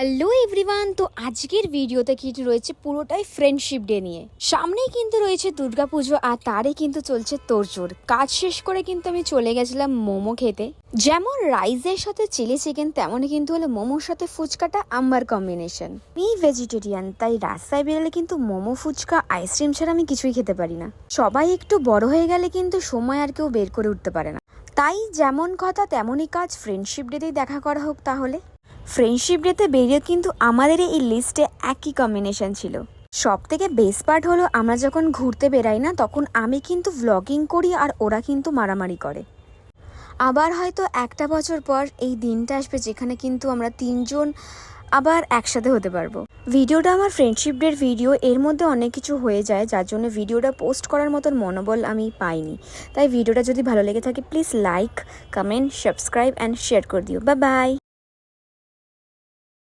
Hello everyone, তো আজকের ভিডিওতে কিন্তু রয়েছে পুরোটাই ফ্রেন্ডশিপ ডে নিয়ে। সামনেই কিন্তু রয়েছে দুর্গাপুজো, আর তারই কিন্তু চলছে তোড়জোড়। কাজ শেষ করে কিন্তু আমি চলে গেছিলাম মোমো খেতে। যেমন রাইসের সাথে চিলি চিকেন, তেমনই কিন্তু হলো মোমোর সাথে ফুচকাটা আমার কম্বিনেশন। আমি ভেজিটেরিয়ান, তাই রাস্তায় বেরোলে কিন্তু মোমো, ফুচকা, আইসক্রিম ছাড়া আমি কিছুই খেতে পারি না। সবাই একটু বড় হয়ে গেলে কিন্তু সময় আর কেউ বের করে উঠতে পারে না। তাই যেমন কথা তেমনই কাজ, ফ্রেন্ডশিপ ডেতেই দেখা করা হোক তাহলে। ফ্রেন্ডশিপ ডেতে বেরিয়ে কিন্তু আমাদের এই লিস্টে একই কম্বিনেশন ছিল। সব থেকে বেস্ট পার্ট হলো, আমরা যখন ঘুরতে বেরাই না, তখন আমি কিন্তু ভ্লগিং করি আর ওরা কিন্তু মারামারি করে। আবার হয়তো একটা বছর পর এই দিনটা আসবে যেখানে কিন্তু আমরা তিনজন আবার একসাথে হতে পারবো। ভিডিওটা আমার ফ্রেন্ডশিপ ডের ভিডিও, এর মধ্যে অনেক কিছু হয়ে যায়, যার জন্য ভিডিওটা পোস্ট করার মতন মনোবল আমি পাইনি। তাই ভিডিওটা যদি ভালো লেগে থাকে, please like, comment, subscribe and share করে দিও। Bye bye.